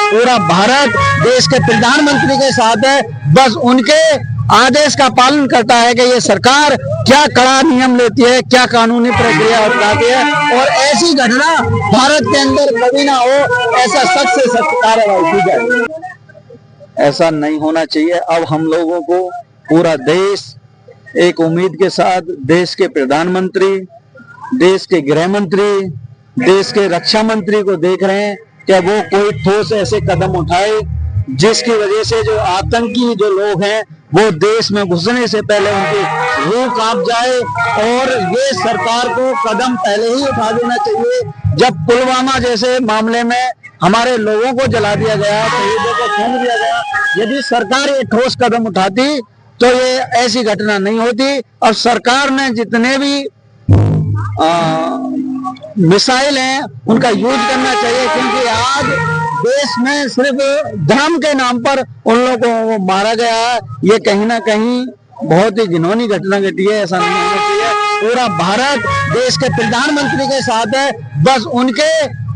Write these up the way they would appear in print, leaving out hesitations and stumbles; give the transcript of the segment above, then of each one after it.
पूरा भारत देश के प्रधानमंत्री के साथ है। बस उनके आदेश का पालन करता है कि ये सरकार क्या कड़ा नियम लेती है, क्या कानूनी प्रक्रिया अपनाती है, और ऐसी घटना भारत के अंदर कभी ना हो, ऐसा सख्त से सख्त कार्रवाई की जाए। ऐसा नहीं होना चाहिए। अब हम लोगों को पूरा देश एक उम्मीद के साथ देश के प्रधानमंत्री, देश के गृह मंत्री, देश के रक्षा मंत्री को देख रहे हैं कि वो कोई ठोस ऐसे कदम उठाए जिसकी वजह से जो आतंकी जो लोग हैं वो देश में घुसने से पहले उनकी रूह कांप जाए। और ये सरकार को कदम पहले ही उठा देना चाहिए। जब पुलवामा जैसे मामले में हमारे लोगों को जला दिया गया, शहीदों को फूंक दिया गया, यदि सरकार ये ठोस कदम उठाती तो ये ऐसी घटना नहीं होती। और सरकार ने जितने भी मिसाइल हैं उनका यूज करना चाहिए, क्योंकि आज देश में सिर्फ धर्म के नाम पर उन लोगों को मारा गया है। ये कहीं ना कहीं बहुत ही घिनौनी घटना घटी है। ऐसा नहीं होना चाहिए। पूरा भारत देश के प्रधानमंत्री के साथ है। बस उनके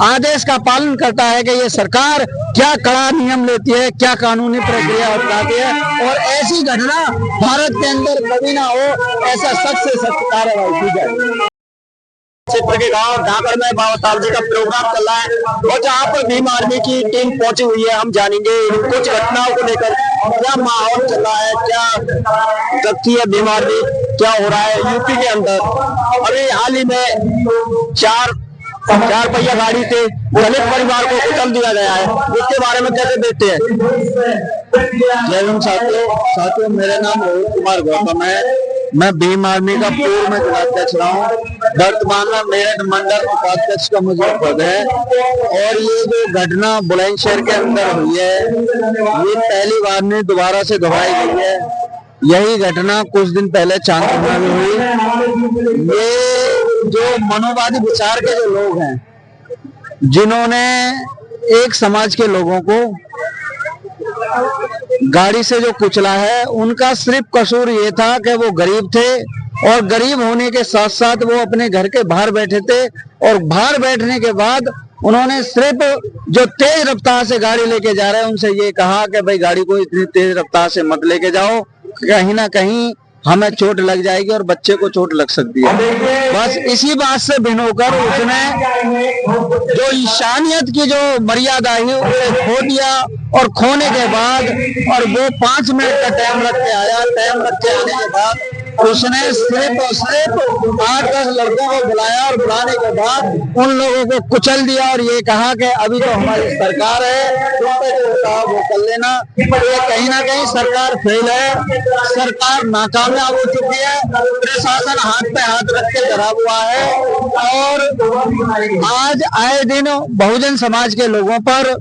आदेश का पालन करता है कि ये सरकार क्या कड़ा नियम लेती है, क्या कानूनी प्रक्रिया अपनाती है, और ऐसी घटना भारत के अंदर कभी ना हो, ऐसा सख्त से सख्त कार्रवाई की जाए। क्षेत्र के गांव ढाकर में बाबा साहब जी का प्रोग्राम चल रहा है और जहां पर भीम आर्मी की टीम पहुंची हुई है। हम जानेंगे कुछ घटनाओं को लेकर क्या माहौल चल रहा है, क्या जबकि है भीम आर्मी, क्या हो रहा है यूपी के अंदर। अभी हाल ही में चार पहिया गाड़ी से दलित परिवार को कुचल दिया गया है, उसके बारे में कैसे देखते हैं? जय हिंद साथियों, मेरा नाम रोहित कुमार गौतम है। मैं भीम आर्मी का पूर्व में जिलाध्यक्ष रहा हूँ। वर्तमान में मेरठ मंडल उपाध्यक्ष का मुझे पद है। और ये जो घटना बुलंदशहर के अंदर हुई है, ये पहली बार नहीं दोबारा से दोहराई गई है। यही घटना कुछ दिन पहले चांदपुर में हुई। ये जो मनोवादी विचार के जो लोग हैं, जिन्होंने एक समाज के लोगों को गाड़ी से जो कुचला है, उनका सिर्फ कसूर ये था कि वो गरीब थे, और गरीब होने के साथ साथ वो अपने घर के बाहर बैठे थे। और बाहर बैठने के बाद उन्होंने सिर्फ जो तेज रफ्तार से गाड़ी लेके जा रहे हैं उनसे ये कहा कि भाई गाड़ी को इतनी तेज रफ्तार से मत लेके जाओ, कहीं ना कहीं हमें चोट लग जाएगी और बच्चे को चोट लग सकती है। बस इसी बात से भिन्न होकर उसने जो इंसानियत की जो मर्यादा है उसे खो दिया। और खोने के बाद और वो 5 मिनट का टाइम रख के आया। टाइम रख के आने के बाद उसने सिर्फ और सिर्फ 8-10 लड़कों को बुलाया, और बुलाने के बाद उन लोगों को कुचल दिया और ये कहा कि अभी तो हमारी सरकार है, तुम पे जो कहा वो कर लेना। ये कहीं ना कहीं सरकार फेल है, सरकार नाकामयाब हो चुकी है। प्रशासन हाथ पे हाथ रख के डरा हुआ है। और आज आए दिन बहुजन समाज के लोगों पर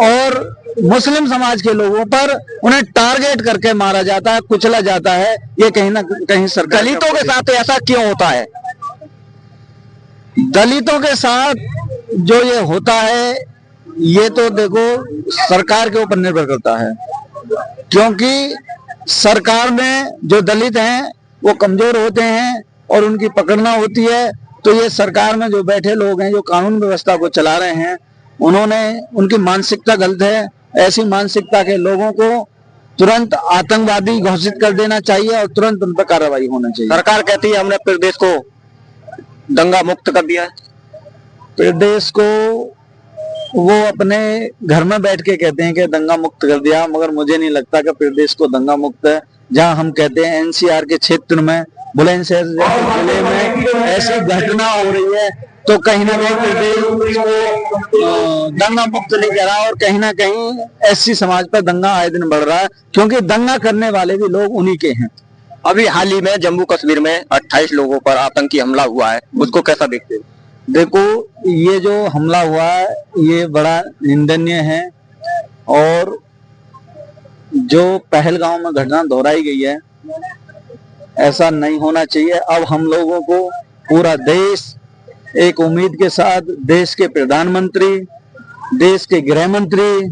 और मुस्लिम समाज के लोगों पर उन्हें टारगेट करके मारा जाता है, कुचला जाता है। ये कहीं ना कहीं सरकार दलितों के साथ ऐसा क्यों होता है? दलितों के साथ जो ये होता है, ये तो देखो सरकार के ऊपर निर्भर करता है, क्योंकि सरकार में जो दलित हैं वो कमजोर होते हैं और उनकी पकड़ना होती है। तो ये सरकार में जो बैठे लोग हैं, जो कानून व्यवस्था को चला रहे हैं, उनकी मानसिकता गलत है। ऐसी मानसिकता के लोगों को तुरंत आतंकवादी घोषित कर देना चाहिए और तुरंत उन पर कार्रवाई होना चाहिए। सरकार कहती है हमने प्रदेश को दंगा मुक्त कर दिया है। प्रदेश को वो अपने घर में बैठ के कहते हैं कि दंगा मुक्त कर दिया, मगर मुझे नहीं लगता कि प्रदेश को दंगा मुक्त है। जहां हम कहते हैं एनसीआर के क्षेत्र में, बुलंदशहर जिले में ऐसी घटना हो रही है, तो कहीं ना कहीं प्रदेश को दंगा मुक्त नहीं कह रहा। और कहीं ना कहीं एससी समाज पर दंगा आए दिन बढ़ रहा है, क्योंकि दंगा करने वाले भी लोग उन्हीं के हैं। अभी हाल ही में जम्मू कश्मीर में 28 लोगों पर आतंकी हमला हुआ है, उसको कैसा देखते हैं? देखो, ये जो हमला हुआ है ये बड़ा निंदनीय है। और जो पहलगाम में घटना दोहराई गई है, ऐसा नहीं होना चाहिए। अब हम लोगों को पूरा देश एक उम्मीद के साथ देश के प्रधानमंत्री, देश के गृह मंत्री,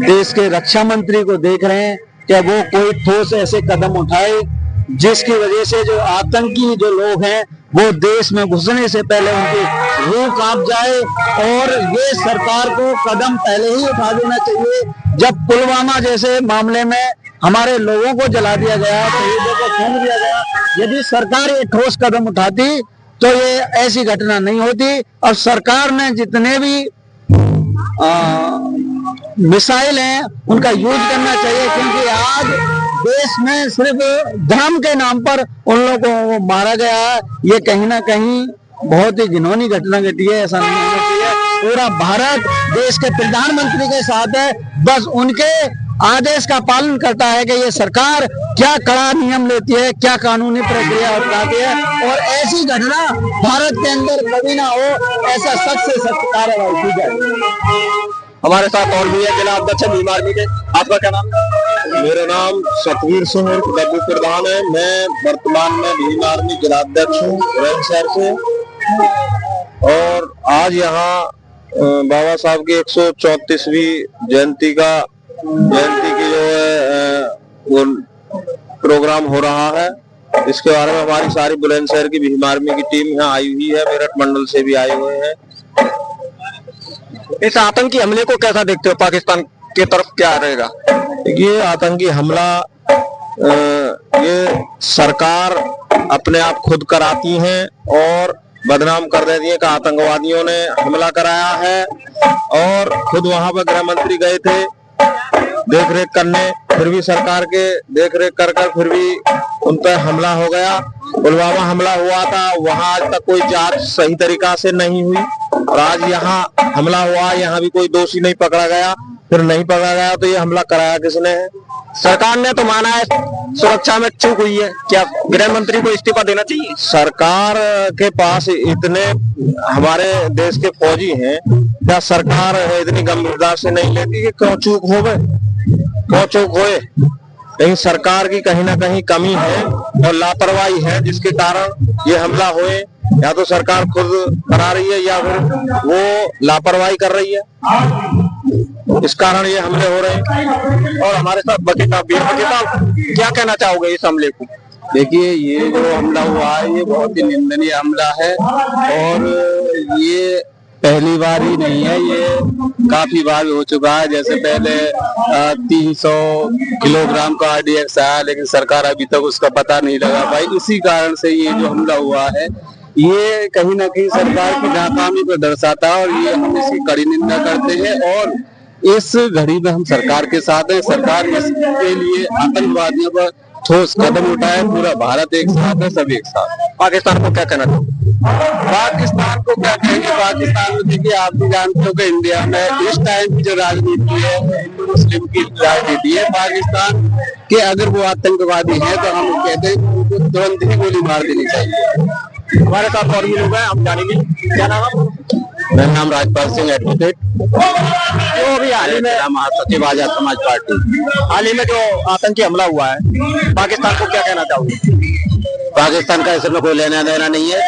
देश के रक्षा मंत्री को देख रहे हैं कि वो कोई ठोस ऐसे कदम उठाए जिसकी वजह से जो आतंकी जो लोग हैं वो देश में घुसने से पहले उनकी रूह कांप जाए। और ये सरकार को कदम पहले ही उठा देना चाहिए। जब पुलवामा जैसे मामले में हमारे लोगों को जला दिया गया, शहीदों को फूंक दिया गया, यदि सरकार ये ठोस कदम उठाती तो ये ऐसी घटना नहीं होती। और सरकार ने जितने भी मिसाइल हैं उनका यूज करना चाहिए, क्योंकि आज देश में सिर्फ धर्म के नाम पर उन लोगों को मारा गया है। ये कहीं ना कहीं बहुत ही घिनौनी घटना घटी है, ऐसा नहीं होना चाहिए। पूरा भारत देश के प्रधानमंत्री के साथ है, बस उनके आदेश का पालन करता है कि ये सरकार क्या कड़ा नियम लेती है, क्या कानूनी प्रक्रिया अपनाती है, और ऐसी घटना भारत के अंदर कभी ना हो, ऐसा सख्त से सख्त कार्रवाई की जाए। हमारे साथ और भी है जिला अध्यक्ष भीम आर्मी के। आपका क्या नाम है? मेरा नाम सतवीर सिंह डब्बू प्रधान है। मैं वर्तमान में भीम आर्मी जिला अध्यक्ष हूँ बुलंदशहर से। और आज यहाँ बाबा साहब की 134वीं जयंती की जो है वो प्रोग्राम हो रहा है। इसके बारे में हमारी सारी बुलंदशहर की भीम आर्मी की टीम यहाँ आई हुई है, मेरठ मंडल से भी आए हुए हैं। इस आतंकी हमले को कैसा देखते हो? पाकिस्तान के तरफ क्या रहेगा? ये आतंकी हमला ये सरकार अपने आप खुद कराती है और बदनाम कर देती है कि आतंकवादियों ने हमला कराया है। और खुद वहां पर गृह मंत्री गए थे देख रेख करने, फिर भी सरकार के देख रेख कर फिर भी उन पर हमला हो गया। पुलवामा हमला हुआ था, वहां आज तक कोई जांच सही तरीका से नहीं हुई, और आज यहाँ हमला हुआ, यहाँ भी कोई दोषी नहीं पकड़ा गया। फिर नहीं पकड़ा गया तो ये हमला कराया किसने है? सरकार ने तो माना है सुरक्षा में चूक हुई है, क्या गृह मंत्री को इस्तीफा देना चाहिए? सरकार के पास इतने हमारे देश के फौजी हैं, क्या सरकार इतनी गंभीरता से नहीं लेती कि क्यों चूक होए? लेकिन सरकार की कहीं ना कहीं कमी है और लापरवाही है, जिसके कारण ये हमला हुए। या तो सरकार खुद करा रही है या फिर वो लापरवाही कर रही है, इस कारण ये हमले हो रहे हैं। और हमारे साथ बकीर साहब, क्या कहना चाहोगे इस हमले को? देखिए, ये जो हमला हुआ है ये बहुत ही निंदनीय हमला है, और ये पहली बार ही नहीं है, ये काफी बार हो चुका है। जैसे पहले 300 किलोग्राम का RDX आया, लेकिन सरकार अभी तक उसका पता नहीं लगा पाई। इसी कारण से ये जो हमला हुआ है ये कहीं ना कहीं सरकार की नाकामी को दर्शाता है, और ये हम इसकी कड़ी निंदा करते हैं। और इस घड़ी में हम सरकार के साथ हैं। सरकार इसके लिए आतंकवादियों पर ठोस कदम उठाए, पूरा भारत एक साथ है, सब एक साथ। पाकिस्तान को क्या कहना चाहोगे? पाकिस्तान को क्या कहेंगे? पाकिस्तान में देखिए, आप भी जानते हो कि इंडिया में इस टाइम की जो राजनीति है हिंदू मुस्लिम की राजनीति है। पाकिस्तान के अगर वो आतंकवादी है तो हम कहते हैं कि उनको तुरंत ही गोली मार देनी चाहिए। हमारे साथ और भी लोग हैं, हम जानेंगे। क्या नाम है? मेरा नाम राजपाल सिंह, एडवोकेट, जो अभी हाल ही में महासचिव आजाद समाज पार्टी। हाल ही में जो आतंकी हमला हुआ है, पाकिस्तान को क्या कहना चाहोगे? पाकिस्तान का इसमें कोई लेना देना नहीं है।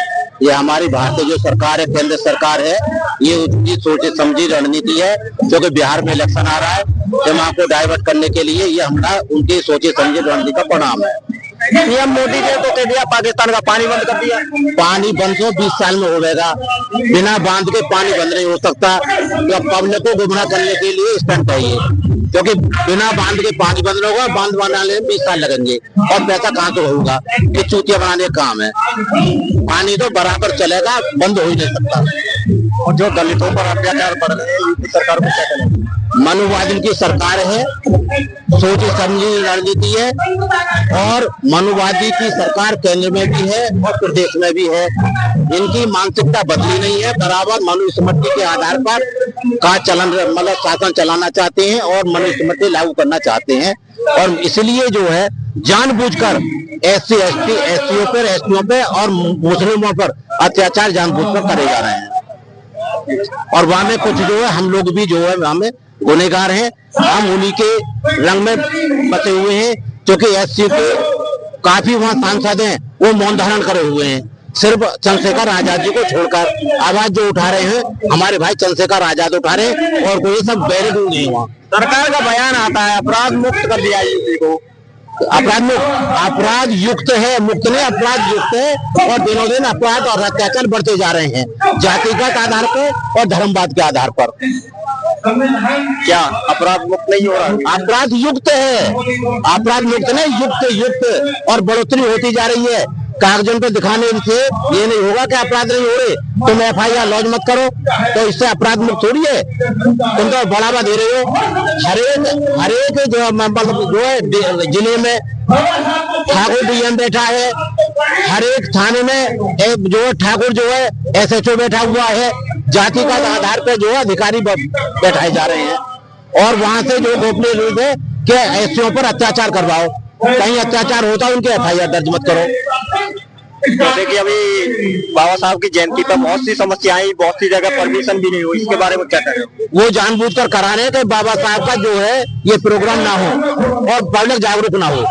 ये हमारी भारतीय जो सरकार है, केंद्र सरकार है, ये उसकी सोची समझी रणनीति है। क्योंकि बिहार में इलेक्शन आ रहा है, दिमाग को डाइवर्ट करने के लिए ये हमला उनकी सोची समझी रणनीति का परिणाम है। पीएम मोदी ने तो कह दिया पाकिस्तान का पानी बंद कर दिया। पानी बंद तो 20 साल में हो जाएगा, बिना बांध के पानी बंद नहीं हो सकता। तो पब्लिक को गुमराह करने के लिए स्टंट है ये, क्योंकि बिना बांध के पानी बंद होगा, बांध बनाने में 20 साल लगेंगे, और पैसा कहाँ तो होगा? ये चूतिया बनाने का काम है। पानी तो बराबर चलेगा, बंद हो ही नहीं सकता। और जो दलितों पर अत्याचार बढ़ रहे हैं, सरकार को क्या कहना? मनुवादी की सरकार है, सोची समझी रणनीति है, और मनुवादी की सरकार केंद्र में भी है और प्रदेश में भी है। इनकी मानसिकता बदली नहीं है, बराबर मनुस्मृति के आधार पर का चलन मतलब शासन चलाना चाहते हैं और मनुस्मृति लागू करना चाहते हैं। और इसलिए जो है जानबूझकर SC ST SCO पर, STO पे और मुस्लिमों पर अत्याचार जानबूझकर करे जा रहे हैं। और वहां में कुछ जो है हम लोग भी जो है वहां में गुनहगार हैं, हम उन्हीं के रंग में बचे हुए हैं। क्योंकि SC के काफी वहाँ सांसद हैं, वो मौन धारण करे हुए हैं। सिर्फ चंद्रशेखर आजाद जी को छोड़कर आवाज जो उठा रहे हैं हमारे भाई चंद्रशेखर आजाद उठा रहे हैं, और कोई सब बैरिक नहीं हुआ। सरकार का बयान आता है अपराध मुक्त कर दिया यूपी को, अपराध युक्त है, मुक्त नहीं, अपराध युक्त है। और दिनों दिन अपराध और अत्याचार बढ़ते जा रहे हैं जातिगत आधार पर और धर्मवाद के आधार पर। क्या अपराध मुक्त नहीं हो रहा? अपराध युक्त है, अपराध मुक्त नहीं, युक्त और बढ़ोतरी होती जा रही है। कागजों पे दिखाने से ये नहीं होगा कि अपराध नहीं हो रहे। तुम FIR लॉन्च मत करो तो इससे अपराध मुक्त थोड़ी है, तुम तो बढ़ावा दे रहे हो। हर एक जो है जिले में ठाकुर DM बैठा है, हर एक थाने में एक जो ठाकुर जो है SHO बैठा हुआ है। जाति का आधार पर जो है अधिकारी बैठाए जा रहे हैं और वहां से जो गोपनीय रूप है कि SCO पर अत्याचार करवाओ, कहीं अत्याचार होता है उनके FIR दर्ज मत करो। जैसे कि अभी बाबा साहब की जयंती पर बहुत सी समस्याएं, बहुत सी जगह परमिशन भी नहीं हुई, इसके बारे में क्या करें? वो जानबूझकर करा रहे हैं कि बाबा साहब का जो है ये प्रोग्राम ना हो और पब्लिक जागरूक ना हो।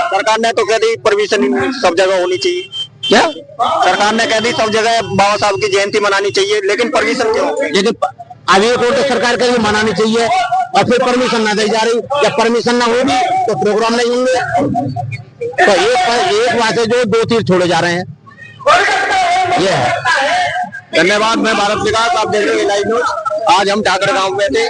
सरकार ने तो कह दी परमिशन सब जगह होनी चाहिए। क्या सरकार ने कह दी सब जगह बाबा साहब की जयंती मनानी चाहिए, लेकिन परमिशन क्यों? लेकिन अभी को तो सरकार के लिए मनानी चाहिए और फिर परमिशन ना दी जा रही। जब परमिशन ना होगी तो प्रोग्राम नहीं होंगे। तो एक वहां से जो 2 तीर छोड़े जा रहे हैं, ये है। धन्यवाद। मैं भारत विकास, आप देख रहे हैं लाइव न्यूज। आज हम ठाकर गांव में थे।